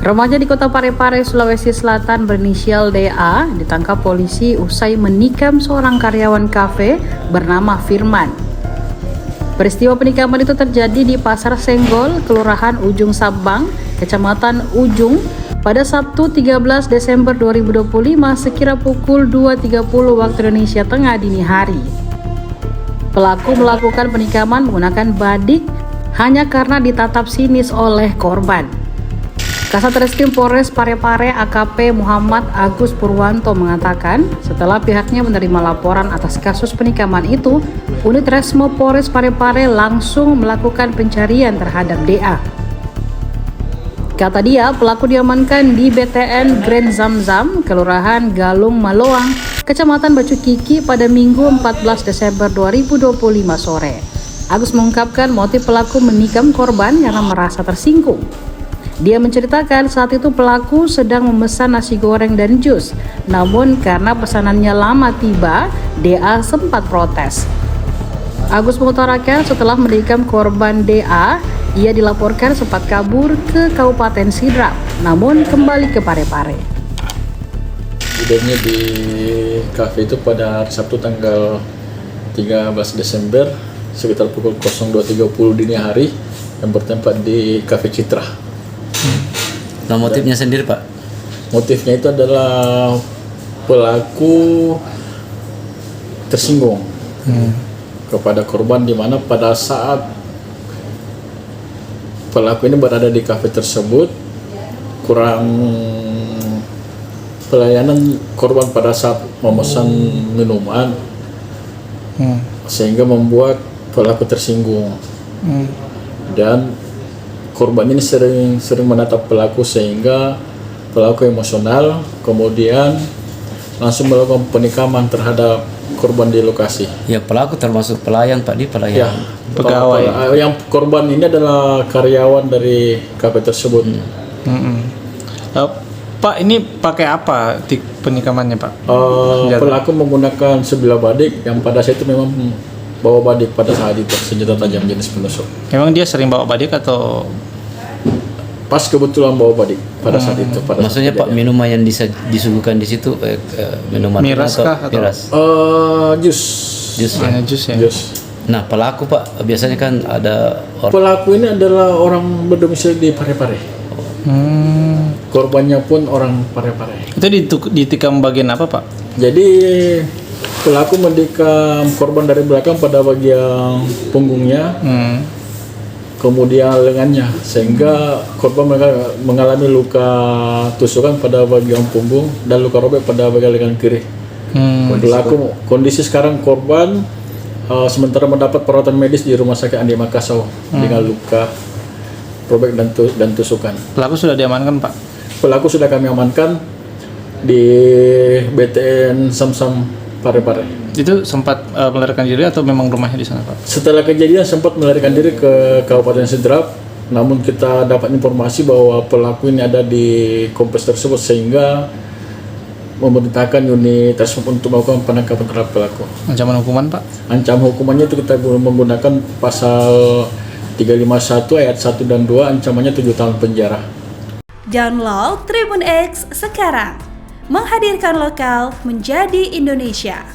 Remaja di kota Parepare, Sulawesi Selatan berinisial DA ditangkap polisi usai menikam seorang karyawan kafe bernama Firman. Peristiwa penikaman itu terjadi di Pasar Senggol, Kelurahan Ujung Sabang, Kecamatan Ujung, pada Sabtu 13 Desember 2025 sekira pukul 2.30 waktu Indonesia Tengah dini hari. Pelaku melakukan penikaman menggunakan badik hanya karena ditatap sinis oleh korban. Kasat Reskrim Polres Parepare AKP Muhammad Agus Purwanto mengatakan setelah pihaknya menerima laporan atas kasus penikaman itu, unit Resmo Polres Parepare langsung melakukan pencarian terhadap DA. Kata dia, pelaku diamankan di BTN Grand Zamzam, Kelurahan Galung Maloang, Kecamatan Bacu Kiki pada Minggu 14 Desember 2025 sore. Agus mengungkapkan motif pelaku menikam korban karena merasa tersinggung. Dia menceritakan saat itu pelaku sedang memesan nasi goreng dan jus. Namun karena pesanannya lama tiba, DA sempat protes. Agus mengutarakan setelah menikam korban DA, ia dilaporkan sempat kabur ke Kabupaten Sidrap, namun kembali ke Parepare. Kejadiannya di kafe itu pada hari Sabtu tanggal 13 Desember sekitar pukul 02.30 dini hari yang bertempat di Cafe Citra. Nah, motifnya sendiri, Pak? Motifnya itu adalah pelaku tersinggung kepada korban, di mana pada saat pelaku ini berada di kafe tersebut kurang pelayanan korban pada saat memesan minuman, sehingga membuat pelaku tersinggung. Dan korban ini sering menatap pelaku sehingga pelaku emosional, kemudian langsung melakukan penikaman terhadap korban di lokasi. Ya, pelaku termasuk pelayan, Pak, di pelayan. Ya, pegawai. Yang korban ini adalah karyawan dari kafe tersebut. Pak, ini pakai apa penikamannya, Pak? Pelaku menggunakan sebilah badik yang pada saat itu memang bawa badik pada saat itu, senjata tajam jenis penusuk. Emang dia sering bawa badik atau? Pas kebetulan bawa badik pada saat itu. Maksudnya Pak, minuman yang disuguhkan di situ minuman Miras kah atau? miras? Jus. Jus ya? Hanya jus ya? Jus. Nah, pelaku, Pak, biasanya kan ada Pelaku ini adalah orang berdomisili di Parepare. Korbannya pun orang Parepare. Itu ditikam bagian apa, Pak? Jadi pelaku mendikam korban dari belakang pada bagian punggungnya, kemudian lengannya, sehingga korban mengalami luka tusukan pada bagian punggung dan luka robek pada bagian lengan kiri. Pelaku kondisi sekarang korban sementara mendapat perawatan medis di Rumah Sakit Andi Makassau dengan luka robek dan tusukan. Pelaku sudah diamankan, Pak? Pelaku sudah kami amankan di BTN Samsam Parepare. Itu sempat melarikan diri atau memang rumahnya di sana, Pak? Setelah kejadian sempat melarikan diri ke Kabupaten Sidrap, namun kita dapat informasi bahwa pelaku ini ada di kompleks tersebut sehingga memerintahkan unit tersebut untuk melakukan penangkapan terhadap pelaku. Ancaman hukuman, Pak? Ancaman hukumannya itu kita menggunakan pasal 351 ayat 1 dan 2, ancamannya 7 tahun penjara. Download Tribun X sekarang, menghadirkan lokal menjadi Indonesia.